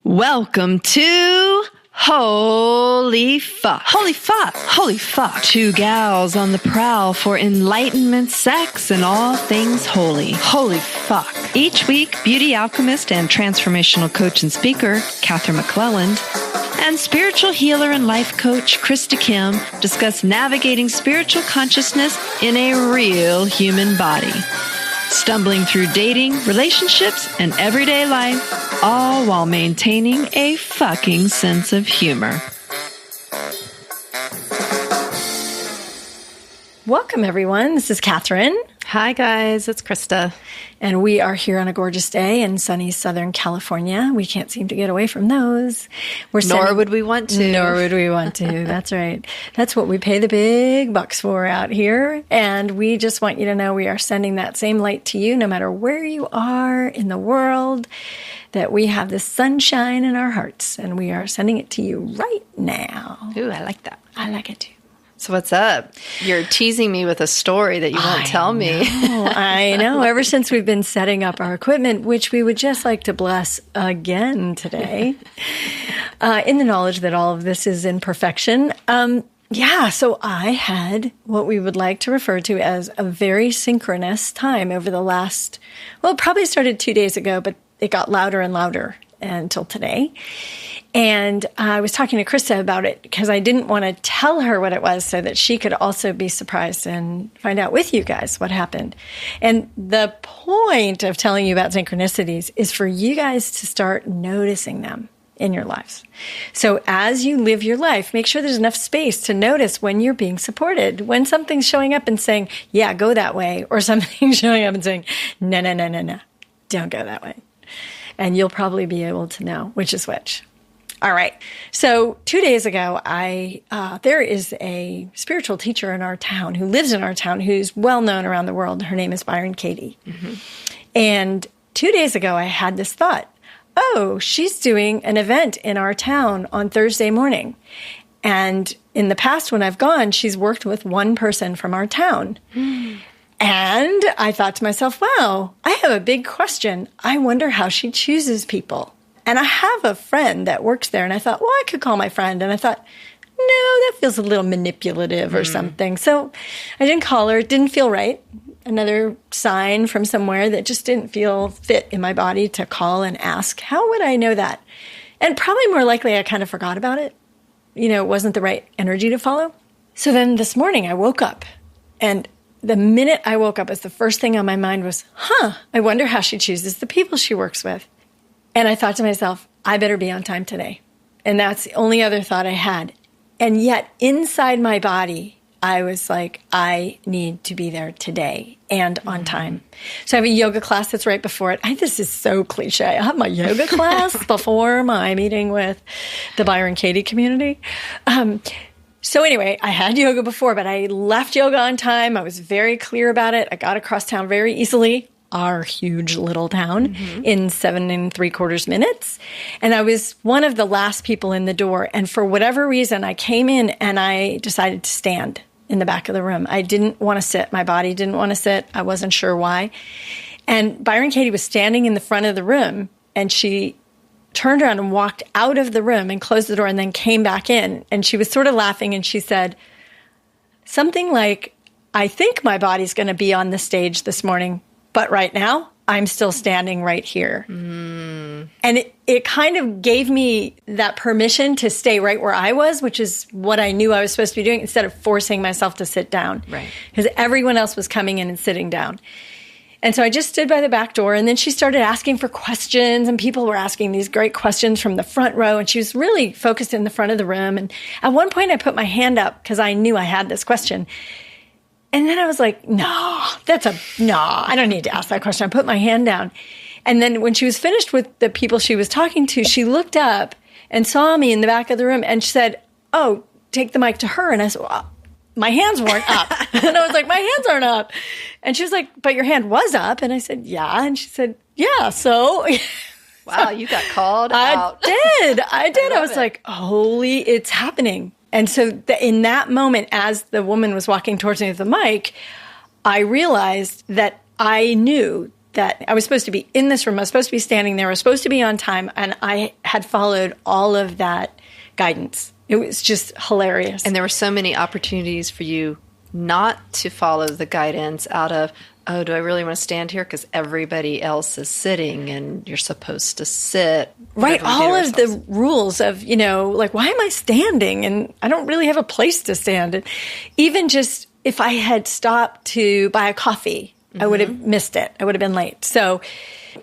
Welcome to Holy Fuck. Holy Fuck. Holy Fuck. Two gals on the prowl for enlightenment, sex, and all things holy. Holy Fuck. Each week, beauty alchemist and transformational coach and speaker, Katherine McClelland, and spiritual healer and life coach, Krista Kim, discuss navigating spiritual consciousness in a real human body. Stumbling through dating, relationships, and everyday life, all while maintaining a fucking sense of humor. Welcome, everyone. This is Katherine. Hi, guys. It's Krista. And we are here on a gorgeous day in sunny Southern California. We can't seem to get away from those. Nor would we want to. Nor would we want to. That's right. That's what we pay the big bucks for out here. And we just want you to know we are sending that same light to you no matter where you are in the world, that we have the sunshine in our hearts. And we are sending it to you right now. Ooh, I like that. I like it too. So what's up? You're teasing me with a story that you won't tell me. I know. Ever since we've been setting up our equipment, which we would just like to bless again today, in the knowledge that all of this is in perfection. So I had what we would like to refer to as a very synchronous time over the last, well, it probably started 2 days ago, but it got louder and louder until today. And I was talking to Krista about it because I didn't want to tell her what it was so that she could also be surprised and find out with you guys what happened. And the point of telling you about synchronicities is for you guys to start noticing them in your lives. So as you live your life, make sure there's enough space to notice when you're being supported, when something's showing up and saying, yeah, go that way, or something's showing up and saying, no, don't go that way. And you'll probably be able to know which is which. All right. So 2 days ago, there is a spiritual teacher in our town who lives in our town who's well known around the world. Her name is Byron Katie. Mm-hmm. And 2 days ago, I had this thought, oh, she's doing an event in our town on Thursday morning. And in the past, when I've gone, she's worked with one person from our town. And I thought to myself, wow, I have a big question. I wonder how she chooses people. And I have a friend that works there, and I thought, well, I could call my friend. And I thought, no, that feels a little manipulative or something. So I didn't call her. It didn't feel right. Another sign from somewhere that just didn't feel fit in my body to call and ask, how would I know that? And probably more likely I kind of forgot about it. It wasn't the right energy to follow. So then this morning I woke up, and the minute I woke up, the first thing on my mind was, I wonder how she chooses the people she works with. And I thought to myself, I better be on time today. And that's the only other thought I had. And yet inside my body, I was like, I need to be there today and on time. So I have a yoga class that's right before it. This is so cliche. I have my yoga class before my meeting with the Byron Katie community. So anyway, I had yoga before, but I left yoga on time. I was very clear about it. I got across town very easily. Our huge little town in 7 3/4 minutes. And I was one of the last people in the door. And for whatever reason, I came in and I decided to stand in the back of the room. I didn't want to sit. My body didn't want to sit. I wasn't sure why. And Byron Katie was standing in the front of the room, and she turned around and walked out of the room and closed the door and then came back in. And she was sort of laughing, and she said something like, I think my body's going to be on the stage this morning, but right now, I'm still standing right here. And it kind of gave me that permission to stay right where I was, which is what I knew I was supposed to be doing, instead of forcing myself to sit down. Right. Because everyone else was coming in and sitting down. And so I just stood by the back door, and then she started asking for questions, and people were asking these great questions from the front row, and she was really focused in the front of the room. And at one point, I put my hand up because I knew I had this question. And then I was like, no, I don't need to ask that question. I put my hand down. And then when she was finished with the people she was talking to, she looked up and saw me in the back of the room and she said, oh, take the mic to her. And I said, well, my hands weren't up. And I was like, my hands aren't up. And she was like, but your hand was up. And I said, yeah. And she said, yeah, so. Wow, you got called out. I did. I was like, holy, it's happening. And so in that moment, as the woman was walking towards me with the mic, I realized that I knew that I was supposed to be in this room. I was supposed to be standing there. I was supposed to be on time. And I had followed all of that guidance. It was just hilarious. And there were so many opportunities for you not to follow the guidance out of, oh, do I really want to stand here? Because everybody else is sitting and you're supposed to sit. Right. All of the rules of, like, why am I standing? And I don't really have a place to stand. And even just if I had stopped to buy a coffee, I would have missed it. I would have been late. So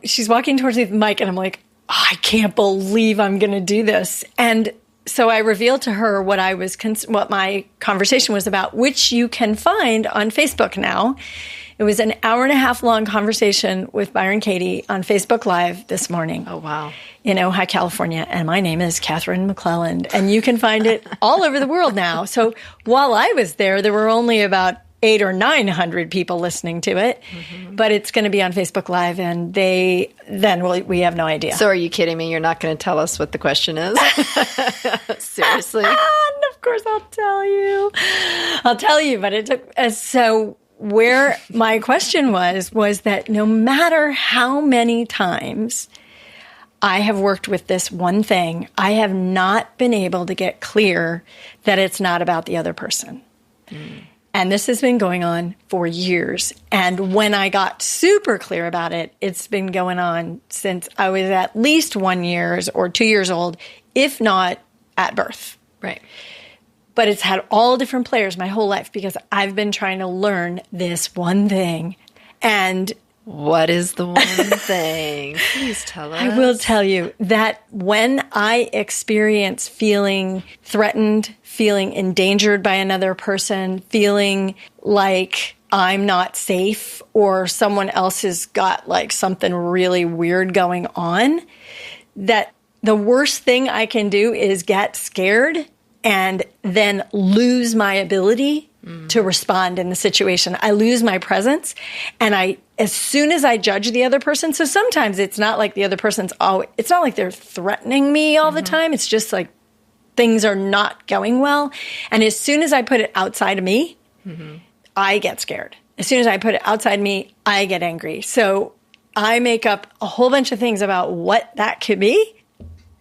she's walking towards the mic and I'm like, oh, I can't believe I'm going to do this. And so I revealed to her what what my conversation was about, which you can find on Facebook now. It was an 1.5 hour long conversation with Byron Katie on Facebook Live this morning. Oh, wow. In Ojai, California. And my name is Katherine McClelland. And you can find it all over the world now. So while I was there were only about 800 or 900 people listening to it, but it's going to be on Facebook Live, and we have no idea. So are you kidding me? You're not going to tell us what the question is? Seriously? And of course I'll tell you. But it took, so where my question was that no matter how many times I have worked with this one thing, I have not been able to get clear that it's not about the other person. And this has been going on for years. And when I got super clear about it, it's been going on since I was at least 1 year or 2 years old, if not at birth. Right. But it's had all different players my whole life because I've been trying to learn this one thing. And what is the one thing? Please tell us. I will tell you that when I experience feeling threatened, feeling endangered by another person, feeling like I'm not safe or someone else has got like something really weird going on, that the worst thing I can do is get scared and then lose my ability to respond in the situation. I lose my presence, and as soon as I judge the other person, so sometimes it's not like the other person's it's not like they're threatening me all the time. It's just like things are not going well. And as soon as I put it outside of me, I get scared. As soon as I put it outside me, I get angry. So I make up a whole bunch of things about what that could be,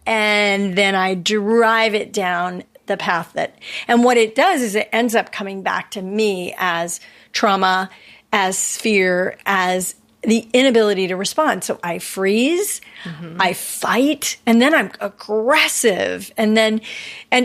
and then I drive it down the path and what it does is it ends up coming back to me as trauma, as fear, as the inability to respond. So I freeze, I fight, and then I'm aggressive. And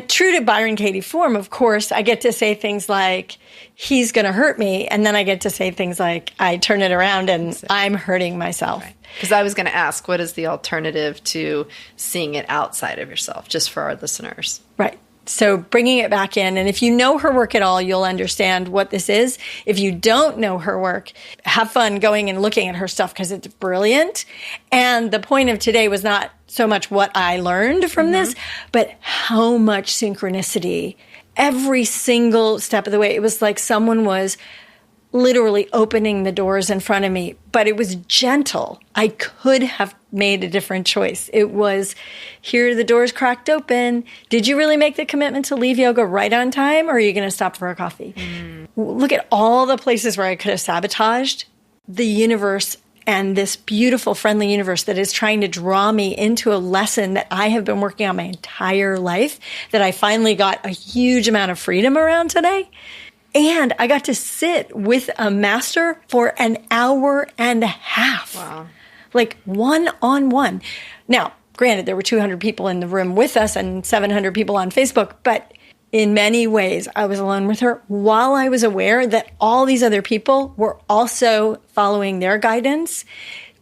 true to Byron Katie form, of course, I get to say things like, he's going to hurt me. And then I get to say things like, I turn it around and I'm hurting myself. Because I was going to ask, what is the alternative to seeing it outside of yourself, just for our listeners? Right. So bringing it back in. And if you know her work at all, you'll understand what this is. If you don't know her work, have fun going and looking at her stuff because it's brilliant. And the point of today was not so much what I learned from this, but how much synchronicity every single step of the way. It was like someone was literally opening the doors in front of me, but it was gentle. I could have made a different choice. It was, here are the doors cracked open. Did you really make the commitment to leave yoga right on time, or are you going to stop for a coffee? Look at all the places where I could have sabotaged the universe and this beautiful, friendly universe that is trying to draw me into a lesson that I have been working on my entire life, that I finally got a huge amount of freedom around today. And I got to sit with a master for an 1.5 hours. Wow. Like one-on-one. Now, granted, there were 200 people in the room with us and 700 people on Facebook, but in many ways, I was alone with her while I was aware that all these other people were also following their guidance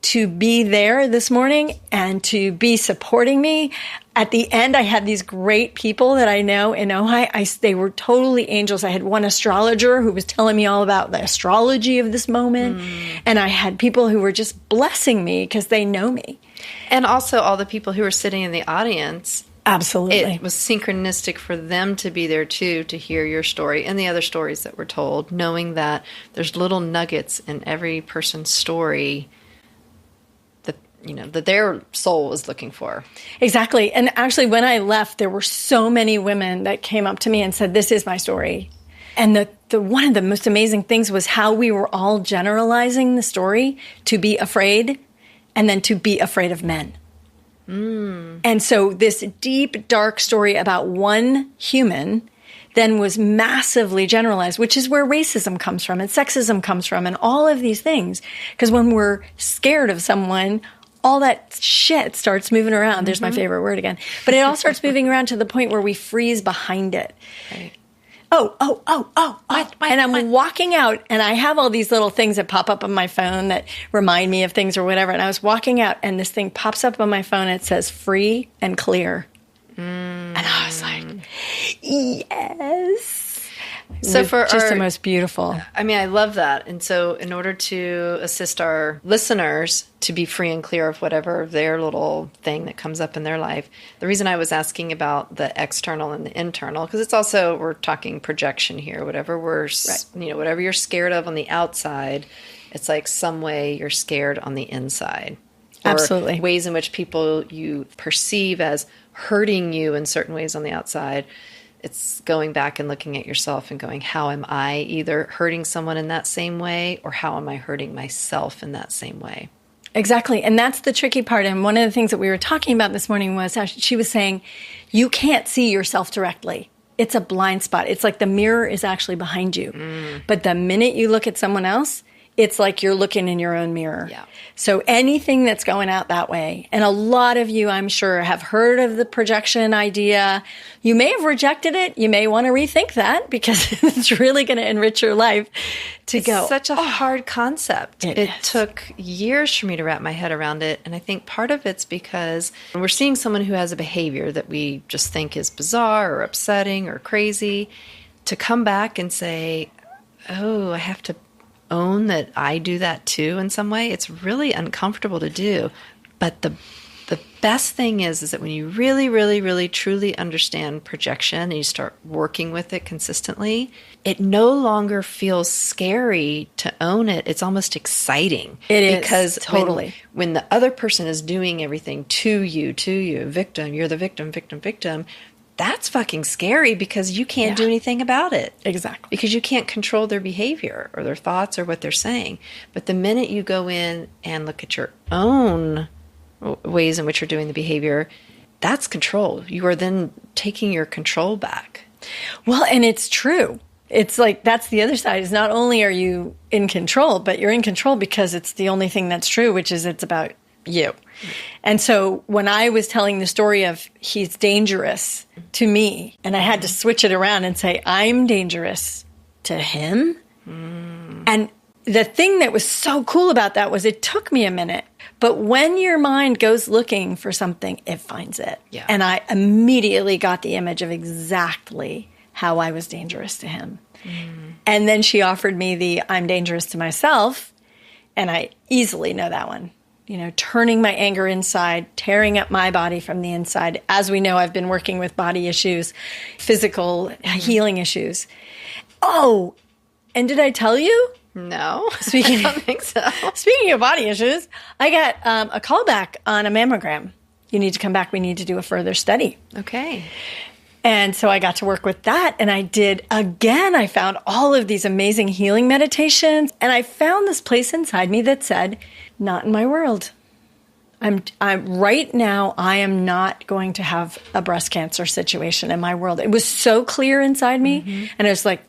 to be there this morning and to be supporting me. At the end, I had these great people that I know in Ojai. They were totally angels. I had one astrologer who was telling me all about the astrology of this moment. And I had people who were just blessing me because they know me. And also all the people who were sitting in the audience. Absolutely. It was synchronistic for them to be there too, to hear your story and the other stories that were told, knowing that there's little nuggets in every person's story that their soul was looking for. Exactly. And actually, when I left, there were so many women that came up to me and said, this is my story. And one of the most amazing things was how we were all generalizing the story to be afraid and then to be afraid of men. And so this deep, dark story about one human then was massively generalized, which is where racism comes from and sexism comes from and all of these things. Because when we're scared of someone, all that shit starts moving around. There's my favorite word again. But it all starts moving around to the point where we freeze behind it. Right. What? And I'm walking out, and I have all these little things that pop up on my phone that remind me of things or whatever. And I was walking out, and this thing pops up on my phone, and it says free and clear. And I was like, yes. So for just the most beautiful. I mean, I love that. And so in order to assist our listeners to be free and clear of whatever their little thing that comes up in their life, the reason I was asking about the external and the internal, because it's also, we're talking projection here, whatever whatever you're scared of on the outside, it's like some way you're scared on the inside. Or Absolutely. ways in which people you perceive as hurting you in certain ways on the outside. It's going back and looking at yourself and going, how am I either hurting someone in that same way, or how am I hurting myself in that same way? Exactly. And that's the tricky part. And one of the things that we were talking about this morning was how she was saying, you can't see yourself directly. It's a blind spot. It's like the mirror is actually behind you. But the minute you look at someone else, it's like you're looking in your own mirror. Yeah. So anything that's going out that way, and a lot of you, I'm sure, have heard of the projection idea. You may have rejected it. You may want to rethink that because it's really going to enrich your life to go. It's such a hard concept. It is. took years for me to wrap my head around it. And I think part of it's because we're seeing someone who has a behavior that we just think is bizarre or upsetting or crazy, to come back and say, oh, I have to own that I do that too in some way. It's really uncomfortable to do. But the best thing is that when you really, really, really truly understand projection and you start working with it consistently, it no longer feels scary to own it. It's almost exciting. It is. Because Totally. when the other person is doing everything to you, victim, you're the victim, that's fucking scary because you can't do anything about it. Exactly. Because you can't control their behavior or their thoughts or what they're saying. But the minute you go in and look at your own ways in which you're doing the behavior, that's control. You are then taking your control back. Well, and it's true. It's like, that's the other side, is not only are you in control, but you're in control because it's the only thing that's true, which is it's about you. And so when I was telling the story of he's dangerous to me, and I had to switch it around and say, I'm dangerous to him. And the thing that was so cool about that was it took me a minute. But when your mind goes looking for something, it finds it. Yeah. And I immediately got the image of exactly how I was dangerous to him. And then she offered me the I'm dangerous to myself. And I easily know that one. You know, turning my anger inside, tearing up my body from the inside. As we know, I've been working with body issues, physical healing issues. Oh, and did I tell you? No, I don't think so. Speaking of body issues, I got a call back on a mammogram. You need to come back. We need to do a further study. Okay. And so I got to work with that. And I did, again, I found all of these amazing healing meditations. And I found this place inside me that said, not in my world. I'm right now, I am not going to have a breast cancer situation in my world. It was so clear inside me. And I was like,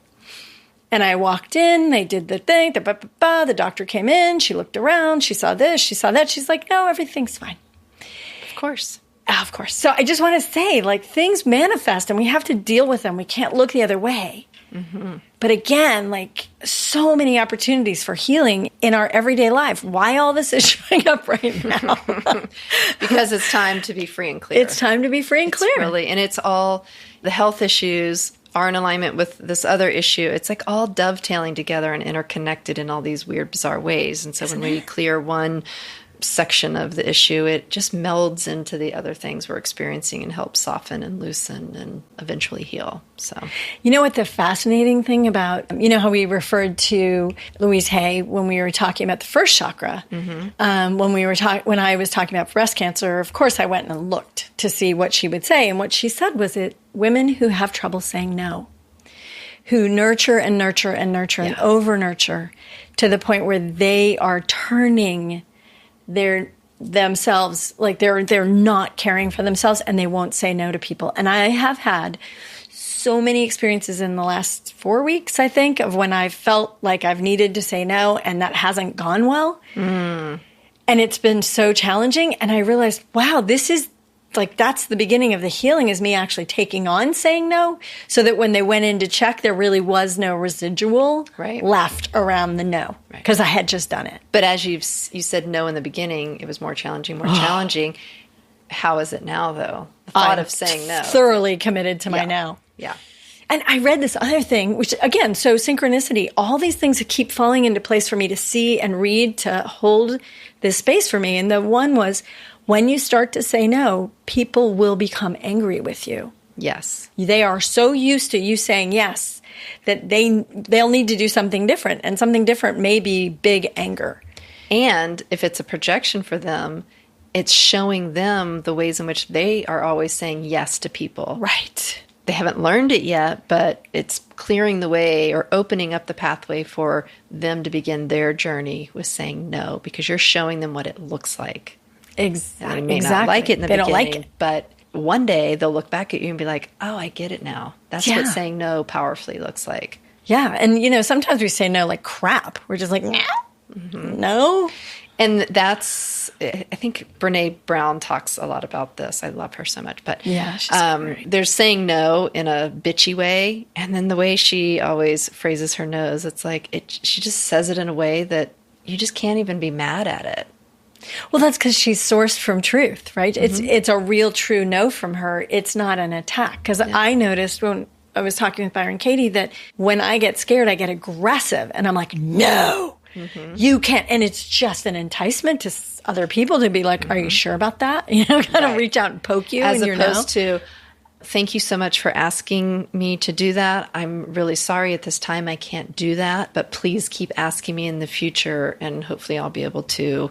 and I walked in, they did the thing, the doctor came in, she looked around, she saw this, she saw that. She's like, no, everything's fine. Of course. Of course. So I just want to say, like, things manifest and we have to deal with them. We can't look the other way. But again, like, so many opportunities for healing in our everyday life. Why all this is showing up right now? Because it's time to be free and clear. It's time to be free and clear. Really, and it's all the health issues are in alignment with this other issue. It's like all dovetailing together and interconnected in all these weird, bizarre ways. And so when we clear one section of the issue, it just melds into the other things we're experiencing and helps soften and loosen and eventually heal. So, you know what the fascinating thing about, you know how we referred to Louise Hay when we were talking about the first chakra, when I was talking about breast cancer, of course I went and looked to see what she would say. And what she said was women who have trouble saying no, who nurture and nurture and nurture and over nurture to the point where they are turning themselves, like they're not caring for themselves and they won't say no to people. And I have had so many experiences in the last 4 weeks, I think, of when I felt like I've needed to say no and that hasn't gone well. And it's been so challenging. And I realized, wow, this is like, that's the beginning of the healing, is me actually taking on saying no, so that when they went in to check, there really was no residual left around the no, because I had just done it. But as you said no in the beginning, it was more challenging. How is it now, though? The thought of saying no. Thoroughly committed to my no. Yeah. And I read this other thing, which, again, so synchronicity, all these things that keep falling into place for me to see and read, to hold this space for me. And the one was, when you start to say no, people will become angry with you. Yes. They are so used to you saying yes that they'll need to do something different. And something different may be big anger. And if it's a projection for them, it's showing them the ways in which they are always saying yes to people. Right. They haven't learned it yet, but it's clearing the way or opening up the pathway for them to begin their journey with saying no, because you're showing them what it looks like. Exactly. They may not like it in the beginning, don't like it. But one day they'll look back at you and be like, oh, I get it now. That's what saying no powerfully looks like. Yeah. And, sometimes we say no like crap. We're just like, no. And that's, I think Brene Brown talks a lot about this. I love her so much. But she's there's saying no in a bitchy way. And then the way she always phrases her no's, it's like she just says it in a way that you just can't even be mad at it. Well, that's because she's sourced from truth, right? It's a real, true no from her. It's not an attack. Because I noticed when I was talking with Byron Katie that when I get scared, I get aggressive. And I'm like, no, you can't. And it's just an enticement to other people to be like, are you sure about that? Kind of reach out and poke you as in your opposed to, thank you so much for asking me to do that. I'm really sorry at this time I can't do that. But please keep asking me in the future. And hopefully I'll be able to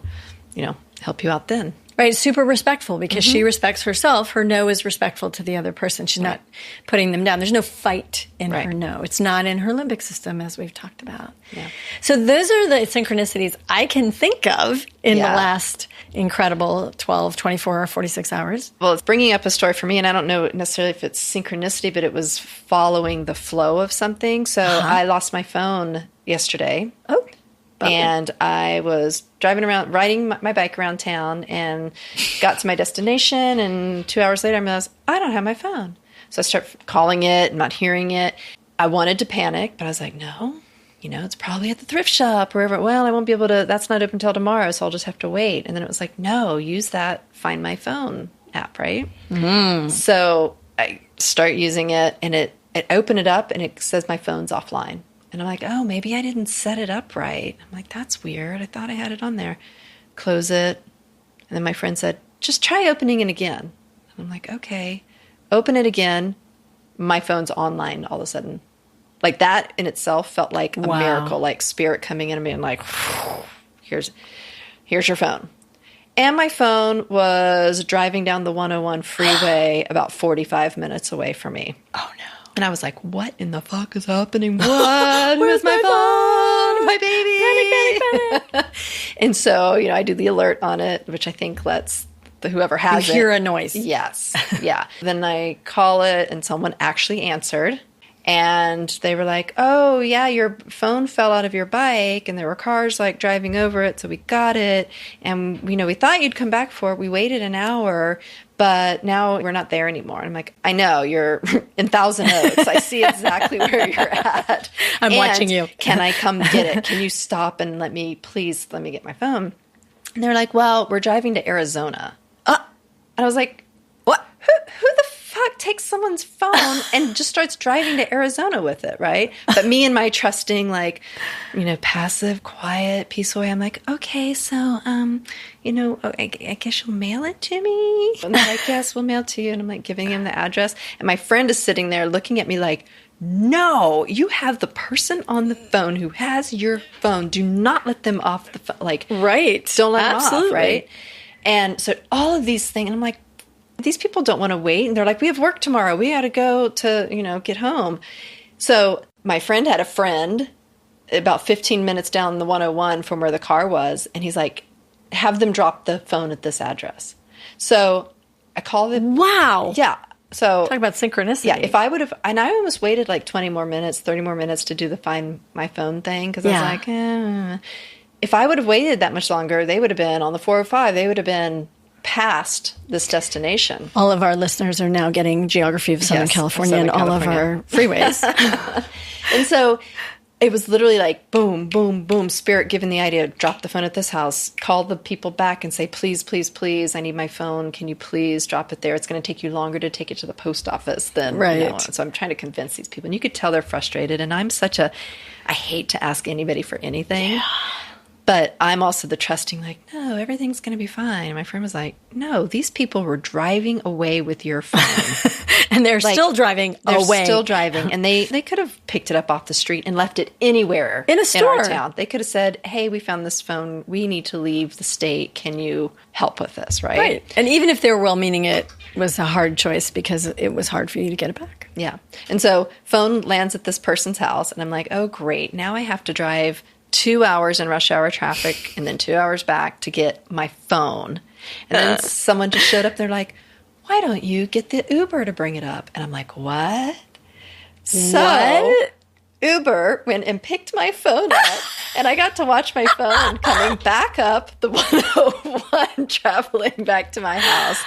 help you out then. Right. Super respectful, because she respects herself. Her no is respectful to the other person. She's not putting them down. There's no fight in her no. It's not in her limbic system, as we've talked about. Yeah. So those are the synchronicities I can think of in the last incredible 12, 24, or 46 hours. Well, it's bringing up a story for me, and I don't know necessarily if it's synchronicity, but it was following the flow of something. So I lost my phone yesterday. Oh. And I was driving around, riding my bike around town, and got to my destination. And 2 hours later, I realized I don't have my phone. So I start calling it and not hearing it. I wanted to panic, but I was like, no, it's probably at the thrift shop or wherever. Well, I won't be able to, that's not open until tomorrow, so I'll just have to wait. And then it was like, no, use that Find My Phone app, right? So I start using it, and it opened it up, and it says my phone's offline. And I'm like, oh, maybe I didn't set it up right. I'm like, that's weird. I thought I had it on there. Close it. And then my friend said, just try opening it again. And I'm like, okay. Open it again. My phone's online all of a sudden. Like, that in itself felt like a miracle, like spirit coming in and being like, here's your phone. And my phone was driving down the 101 freeway about 45 minutes away from me. Oh, no. And I was like, what in the fuck is happening? What? Where's my phone? My baby. Panic, panic. And so, I do the alert on it, which I think lets whoever has it. You hear a noise. Yes. Yeah. Then I call it, and someone actually answered. And they were like, oh, yeah, your phone fell out of your bike, and there were cars, like, driving over it, so we got it. And, we thought you'd come back for it. We waited an hour, but now we're not there anymore. And I'm like, I know, you're in Thousand Oaks. I see exactly where you're at. I'm watching you. Can I come get it? Can you stop and please let me get my phone? And they're like, well, we're driving to Arizona. And I was like, what? Who the fuck takes someone's phone and just starts driving to Arizona with it, right? But me and my trusting, passive, quiet, peaceful way, I'm like, okay, so, I guess you'll mail it to me? And they're like, yes, we'll mail it to you. And I'm like giving him the address. And my friend is sitting there looking at me like, no, you have the person on the phone who has your phone. Do not let them off the phone. Right. Don't let them off, right? And so all of these things, and I'm like, these people don't want to wait. And they're like, we have work tomorrow. We got to go to, get home. So my friend had a friend about 15 minutes down the 101 from where the car was. And he's like, have them drop the phone at this address. So I called it. Wow. Yeah. So talk about synchronicity. Yeah. If I would have, and I almost waited like 20 more minutes, 30 more minutes to do the find my phone thing. Cause I was like, if I would have waited that much longer, they would have been on the 405. They would have been past this destination. All of our listeners are now getting geography of Southern California and all of our freeways. And so it was literally like, boom, boom, boom, Spirit given the idea, drop the phone at this house, call the people back and say, please, please, please, I need my phone. Can you please drop it there? It's going to take you longer to take it to the post office than, right. So I'm trying to convince these people. And you could tell they're frustrated. And I'm I hate to ask anybody for anything. Yeah. But I'm also the trusting, like, no, everything's going to be fine. My friend was like, no, these people were driving away with your phone. And they're still driving away. They're still driving. And they could have picked it up off the street and left it anywhere in a store. In our town. They could have said, hey, we found this phone. We need to leave the state. Can you help with this, right? Right. And even if they were well-meaning, it was a hard choice because it was hard for you to get it back. Yeah. And so phone lands at this person's house. And I'm like, oh, great. Now I have to drive 2 hours in rush hour traffic and then 2 hours back to get my phone. And then someone just showed up. They're like, why don't you get the Uber to bring it up? And I'm like, what? So Uber went and picked my phone up and I got to watch my phone coming back up the 101 traveling back to my house.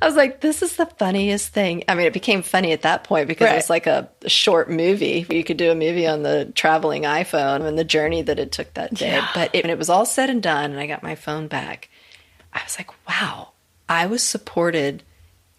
I was like, this is the funniest thing. I mean, it became funny at that point because it was like a short movie. You could do a movie on the traveling iPhone and the journey that it took that day. Yeah. But when it was all said and done and I got my phone back, I was like, wow, I was supported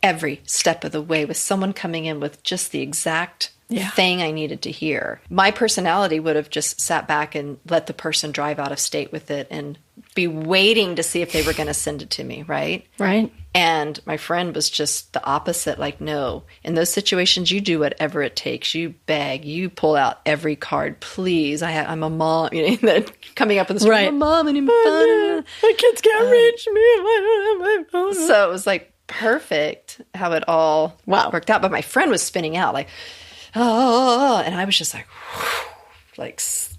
every step of the way with someone coming in with just the exact thing I needed to hear. My personality would have just sat back and let the person drive out of state with it and be waiting to see if they were going to send it to me, right? Right. And my friend was just the opposite, like, no, in those situations, you do whatever it takes. You beg, you pull out every card, please. I'm a mom, that coming up in the street, I'm a mom, I need my phone. My kids can't reach me. I don't have my phone. So it was like perfect how it all worked out. But my friend was spinning out like, oh, and I was just like,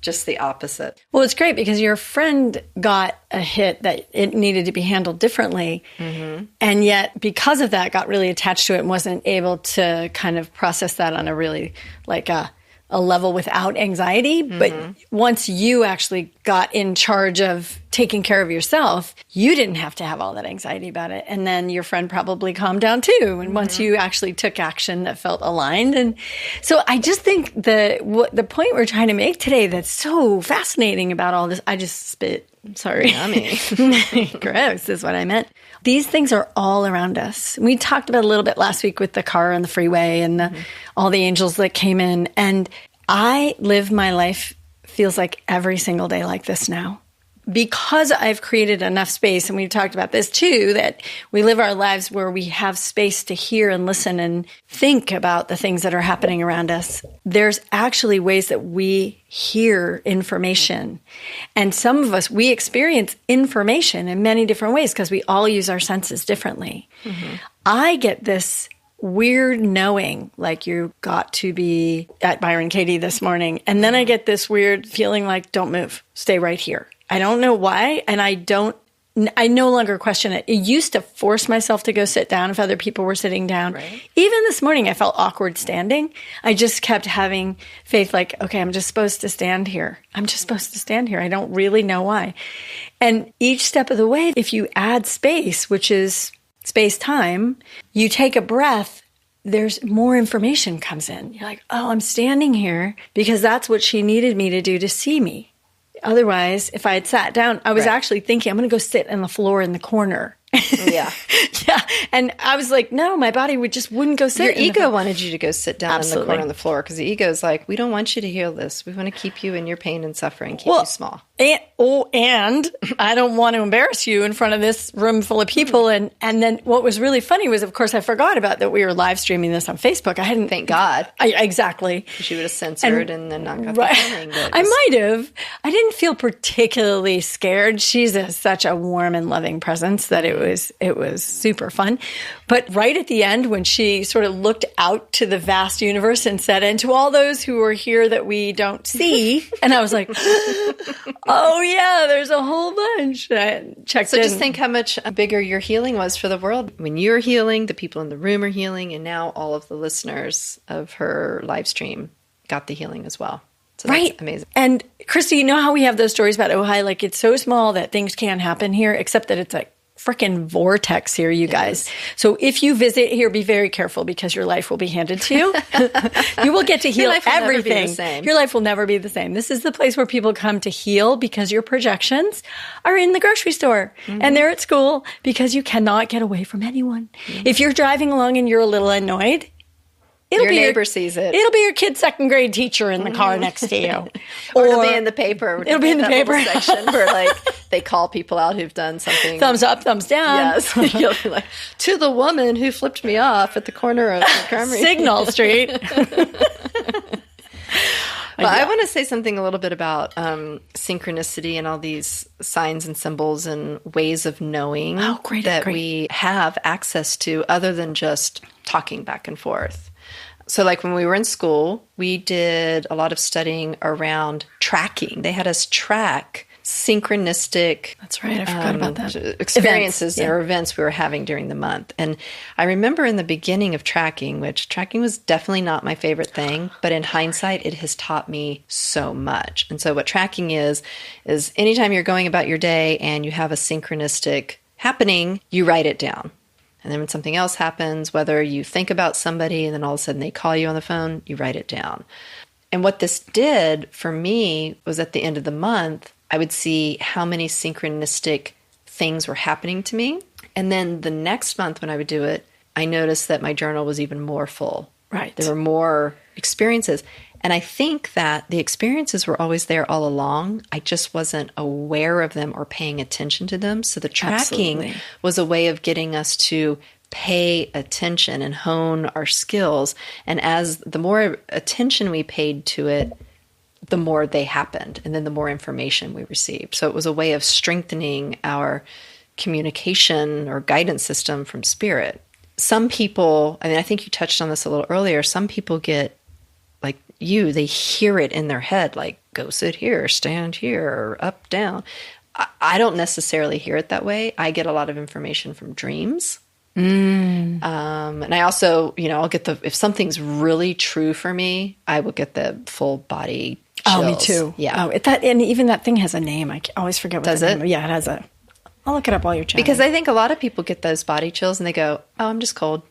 just the opposite. Well, it's great because your friend got a hit that it needed to be handled differently. Mm-hmm. And yet, because of that, got really attached to it and wasn't able to kind of process that on a really like a level without anxiety. Mm-hmm. But once you actually got in charge of taking care of yourself, you didn't have to have all that anxiety about it. And then your friend probably calmed down too. And once you actually took action that felt aligned. And so I just think the point we're trying to make today that's so fascinating about all this, I just spit. Sorry. Yummy. Gross is what I meant. These things are all around us. We talked about a little bit last week with the car and the freeway and all the angels that came in. And I live my life, feels like every single day like this now. Because I've created enough space, and we've talked about this too, that we live our lives where we have space to hear and listen and think about the things that are happening around us. There's actually ways that we hear information. And some of us, we experience information in many different ways because we all use our senses differently. Mm-hmm. I get this weird knowing, like you got to be at Byron Katie this morning. And then I get this weird feeling like, don't move, stay right here. I don't know why, and I no longer question it. It used to force myself to go sit down if other people were sitting down. Right. Even this morning, I felt awkward standing. I just kept having faith like, okay, I'm just supposed to stand here. I'm just supposed to stand here. I don't really know why. And each step of the way, if you add space, which is space-time, you take a breath, there's more information comes in. You're like, oh, I'm standing here because that's what she needed me to do to see me. Otherwise, if I had sat down, I was actually thinking, I'm going to go sit on the floor in the corner. Yeah. Yeah. And I was like, no, my body wouldn't go sit. Your ego wanted you to go sit down in the corner on the floor because the ego is like, we don't want you to heal this. We want to keep you in your pain and suffering, keep you small. And I don't want to embarrass you in front of this room full of people. And then what was really funny was, of course, I forgot about that we were live streaming this on Facebook. I hadn't. Thank God. Exactly. She would have censored and then not got the filming. I might have. I didn't feel particularly scared. She's such a warm and loving presence that it it was super fun. But right at the end, when she sort of looked out to the vast universe and said, and to all those who are here that we don't see, and I was like, oh yeah, there's a whole bunch. I checked in. So just think how much bigger your healing was for the world. When you're healing, the people in the room are healing, and now all of the listeners of her live stream got the healing as well. So that's amazing. And Krista, you know how we have those stories about Ojai? Like, it's so small that things can't happen here, except that it's a freaking vortex here, you guys. So if you visit here, be very careful because your life will be handed to you. You will get to heal everything. Your life will never be the same. This is the place where people come to heal because your projections are in the grocery store and they're at school because you cannot get away from anyone. If you're driving along and you're a little annoyed, your neighbor sees it. It'll be your kid's second grade teacher in the car next to you. Or it'll be in the paper. It'll be in the paper section where like they call people out who've done something. Thumbs up, thumbs down. Yes. You'll be like, to the woman who flipped me off at the corner of Montgomery. Signal Street. Well, I want to say something a little bit about synchronicity and all these signs and symbols and ways of knowing we have access to other than just talking back and forth. So like when we were in school, we did a lot of studying around tracking. They had us track synchronistic That's right. I forgot about that. Experiences or events we were having during the month. And I remember in the beginning of tracking, which tracking was definitely not my favorite thing, but in hindsight, it has taught me so much. And so what tracking is anytime you're going about your day and you have a synchronistic happening, you write it down. And then when something else happens, whether you think about somebody and then all of a sudden they call you on the phone, you write it down. And what this did for me was at the end of the month, I would see how many synchronistic things were happening to me. And then the next month when I would do it, I noticed that my journal was even more full. Right. There were more experiences. And I think that the experiences were always there all along. I just wasn't aware of them or paying attention to them. So the tracking was a way of getting us to pay attention and hone our skills. And as the more attention we paid to it, the more they happened, and then the more information we received. So it was a way of strengthening our communication or guidance system from spirit. Some people, I think you touched on this a little earlier, some people get, like they hear it in their head, like, go sit here, stand here, or up, down. I don't necessarily hear it that way. I get a lot of information from dreams. And I also, I'll get if something's really true for me, I will get the full body chills. Oh, me too. Yeah. And even that thing has a name. I always forget what the name is. Yeah, it has I'll look it up while you're chatting. Because I think a lot of people get those body chills and they go, oh, I'm just cold.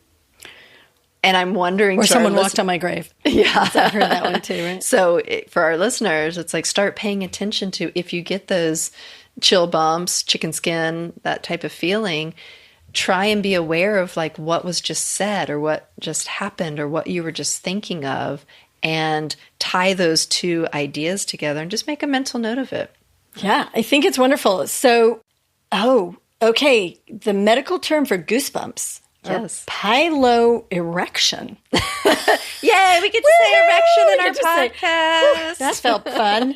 And I'm wondering. Or someone walked on my grave. Yeah. I've heard that one too, right? So for our listeners, it's like start paying attention to if you get those chill bumps, chicken skin, that type of feeling, try and be aware of like what was just said or what just happened or what you were just thinking of and tie those two ideas together and just make a mental note of it. Yeah, I think it's wonderful. So, okay. The medical term for goosebumps. Yes. Pilo erection. Yay, we get to say erection in our podcast. That felt fun.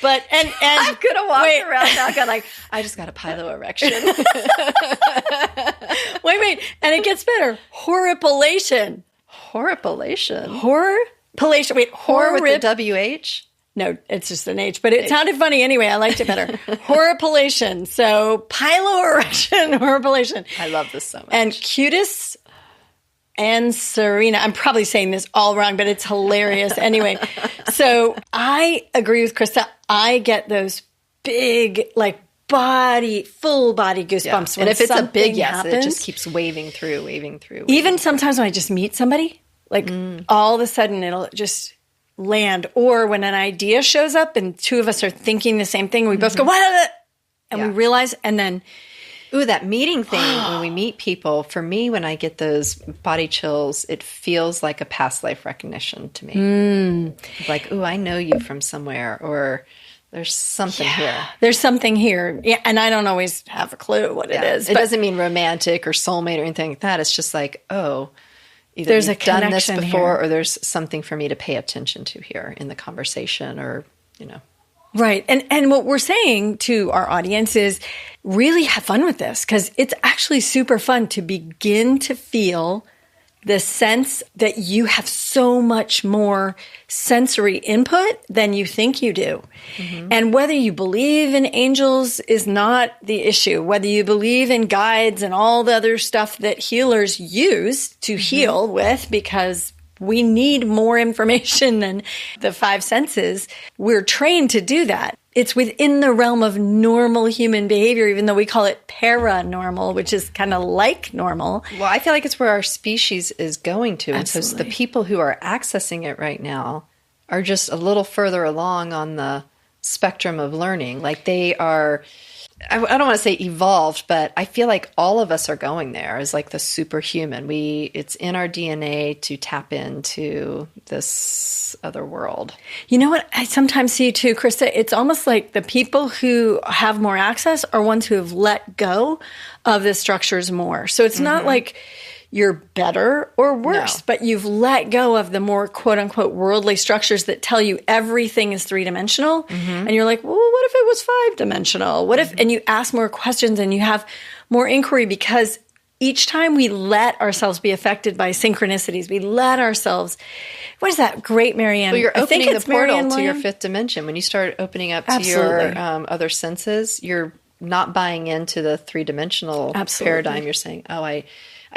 But and I'm gonna walk around now going like, I just got a pilo erection. Wait. And it gets better. Horripilation. Horripilation. Horripilation. Wait, Hor with the WH? No, it's just an H, but it sounded funny anyway. I liked it better. Horripilation. So pilo erection, horripilation. I love this so much. And cutis and Serena. I'm probably saying this all wrong, but it's hilarious. Anyway, so I agree with Krista. I get those big, like, full body goosebumps. Yeah. And if it's a big happens, it just keeps waving through. Even sometimes when I just meet somebody, like all of a sudden it'll just land. Or when an idea shows up and two of us are thinking the same thing, we both go, what? And we realize, and then... Ooh, that meeting thing when we meet people, for me, when I get those body chills, it feels like a past life recognition to me. Like, ooh, I know you from somewhere, or there's something here. There's something here. Yeah, and I don't always have a clue what it is. It doesn't mean romantic or soulmate or anything like that. It's just like, oh, either there's you've a done this connection before here. or there's something for me to pay attention to here in the conversation or, Right. And what we're saying to our audience is really have fun with this, because it's actually super fun to begin to feel the sense that you have so much more sensory input than you think you do. Mm-hmm. And whether you believe in angels is not the issue. Whether you believe in guides and all the other stuff that healers use to heal with, because we need more information than the five senses. We're trained to do that. It's within the realm of normal human behavior, even though we call it paranormal, which is kind of like normal. Well, I feel like it's where our species is going to. Absolutely. And so the people who are accessing it right now are just a little further along on the spectrum of learning. Like they are, I don't want to say evolved, but I feel like all of us are going there as like the superhuman. It's in our DNA to tap into this other world. You know what I sometimes see too, Krista? It's almost like the people who have more access are ones who have let go of the structures more. So it's not like you're better or worse, but you've let go of the more quote unquote worldly structures that tell you everything is three-dimensional. And you're like, well, what if it was five-dimensional? What if, and you ask more questions and you have more inquiry, because each time we let ourselves be affected by synchronicities, we let ourselves, what is that great Marianne? Well, you're opening the portal Marianne to your William? fifth dimension. When you start opening up to Absolutely. your other senses, you're not buying into the three-dimensional paradigm. You're saying, oh, I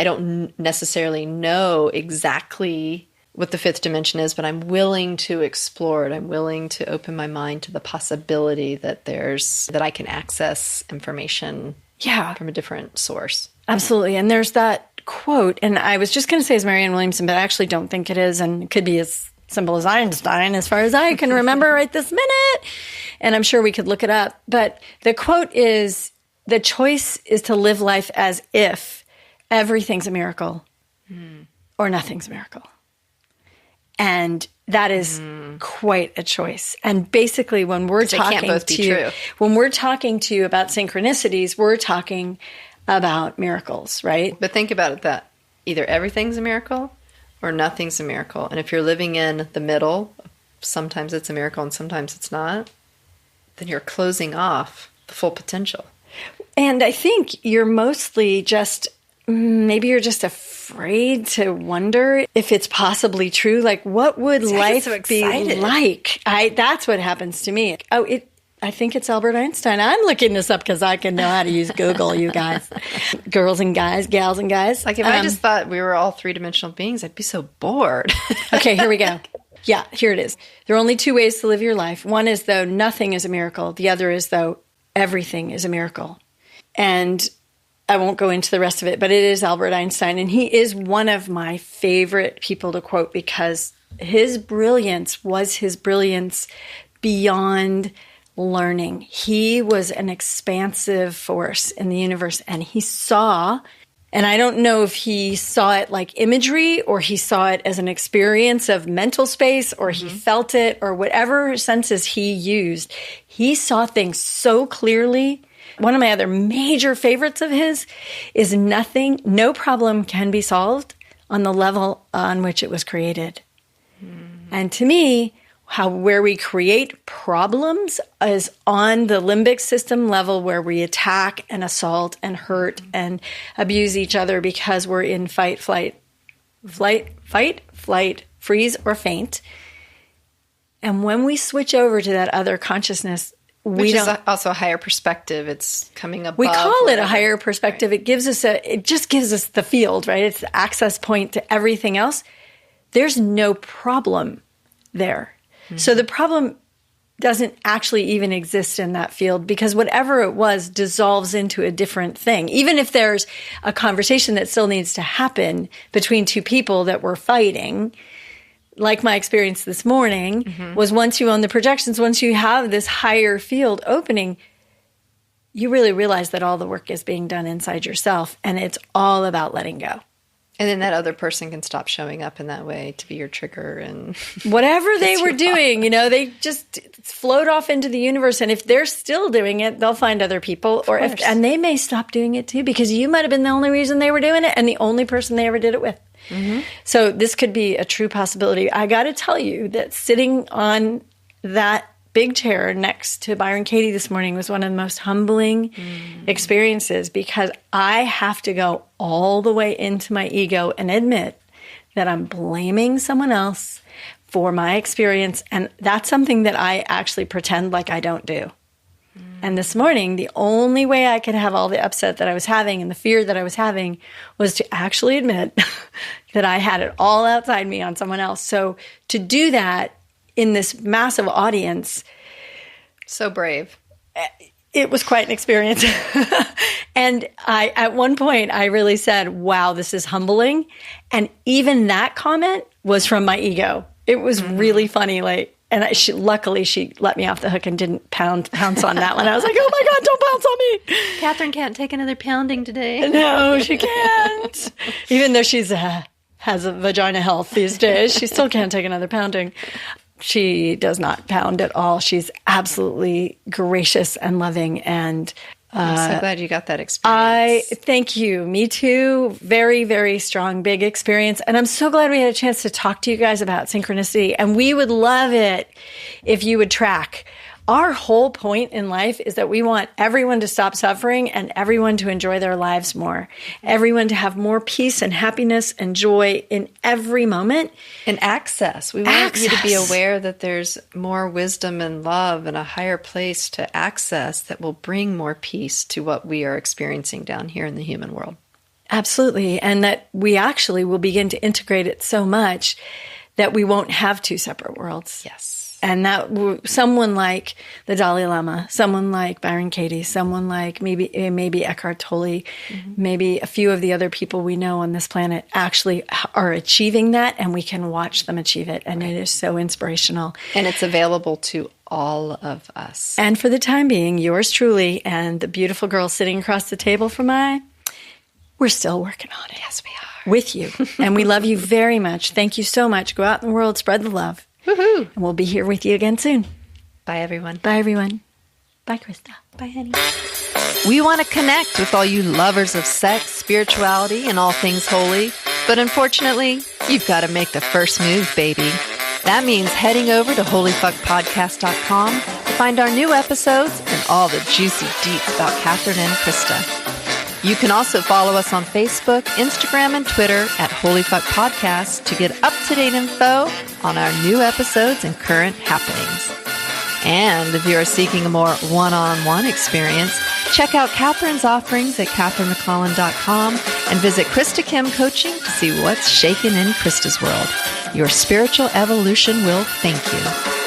don't necessarily know exactly what the fifth dimension is, but I'm willing to explore it. I'm willing to open my mind to the possibility that I can access information from a different source. Absolutely. And there's that quote, and I was just going to say it's Marianne Williamson, but I actually don't think it is, and it could be as simple as Einstein as far as I can remember right this minute. And I'm sure we could look it up. But the quote is, the choice is to live life as if everything's a miracle or nothing's a miracle. And that is quite a choice. And basically when we're talking when we're talking to you about synchronicities, we're talking about miracles, right? But think about it that either everything's a miracle or nothing's a miracle. And if you're living in the middle, sometimes it's a miracle and sometimes it's not, then you're closing off the full potential. And I think you're mostly just, maybe you're just afraid to wonder if it's possibly true. Like, what would life be like? That's what happens to me. I think it's Albert Einstein. I'm looking this up because I can know how to use Google, you guys. Girls and guys, gals and guys. Like if I just thought we were all three-dimensional beings, I'd be so bored. Okay, here we go. Yeah, here it is. There are only two ways to live your life. One is, though, nothing is a miracle. The other is, though, everything is a miracle. And I won't go into the rest of it, but it is Albert Einstein. And he is one of my favorite people to quote because his brilliance was his brilliance beyond learning. He was an expansive force in the universe, and he saw, and I don't know if he saw it like imagery or he saw it as an experience of mental space or he felt it or whatever senses he used. He saw things so clearly. One of my other major favorites of his is no problem can be solved on the level on which it was created. And to me, where we create problems is on the limbic system level, where we attack and assault and hurt and abuse each other because we're in fight, flight, freeze, or faint. And when we switch over to that other consciousness, Which is also a higher perspective. It's coming above. We call it a higher perspective. Right. It just gives us the field, right? It's the access point to everything else. There's no problem there. So the problem doesn't actually even exist in that field because whatever it was dissolves into a different thing. Even if there's a conversation that still needs to happen between two people that were fighting, like my experience this morning, was once you own the projections, once you have this higher field opening, you really realize that all the work is being done inside yourself, and it's all about letting go. And then that other person can stop showing up in that way to be your trigger and whatever they were doing, they just float off into the universe. And if they're still doing it, they'll find other people, and they may stop doing it too, because you might have been the only reason they were doing it and the only person they ever did it with. So this could be a true possibility. I got to tell you that sitting on that big chair next to Byron Katie this morning was one of the most humbling experiences, because I have to go all the way into my ego and admit that I'm blaming someone else for my experience. And that's something that I actually pretend like I don't do. And this morning, the only way I could have all the upset that I was having and the fear that I was having was to actually admit that I had it all outside me on someone else. So to do that in this massive audience. So brave. It was quite an experience. And at one point, I really said, wow, this is humbling. And even that comment was from my ego. It was really funny. And luckily, she let me off the hook and didn't pounce on that one. I was like, oh my God, don't pounce on me. Katherine can't take another pounding today. No, she can't. Even though she's has a vagina health these days, she still can't take another pounding. She does not pound at all. She's absolutely gracious and loving. And I'm so glad you got that experience. Thank you. Me too. Very, very strong, big experience. And I'm so glad we had a chance to talk to you guys about synchronicity. And we would love it if you would track. Our whole point in life is that we want everyone to stop suffering and everyone to enjoy their lives more. Everyone to have more peace and happiness and joy in every moment. And access. We want you to be aware that there's more wisdom and love and a higher place to access that will bring more peace to what we are experiencing down here in the human world. Absolutely. And that we actually will begin to integrate it so much that we won't have two separate worlds. Yes. And that someone like the Dalai Lama, someone like Byron Katie, someone like maybe Eckhart Tolle, maybe a few of the other people we know on this planet actually are achieving that, and we can watch them achieve it. And it is so inspirational. And it's available to all of us. And for the time being, yours truly and the beautiful girl sitting across the table from we're still working on it. Yes, we are. With you. And we love you very much. Thank you so much. Go out in the world, spread the love. Woohoo! And we'll be here with you again soon. Bye, everyone. Bye, everyone. Bye, Krista. Bye, honey. We want to connect with all you lovers of sex, spirituality, and all things holy. But unfortunately, you've got to make the first move, baby. That means heading over to holyfuckpodcast.com to find our new episodes and all the juicy deets about Katherine and Krista. You can also follow us on Facebook, Instagram, and Twitter at Holy Fuck Podcast to get up-to-date info on our new episodes and current happenings. And if you are seeking a more one-on-one experience, check out Katherine's offerings at katherinemclellan.com and visit Krista Kim Coaching to see what's shaking in Krista's world. Your spiritual evolution will thank you.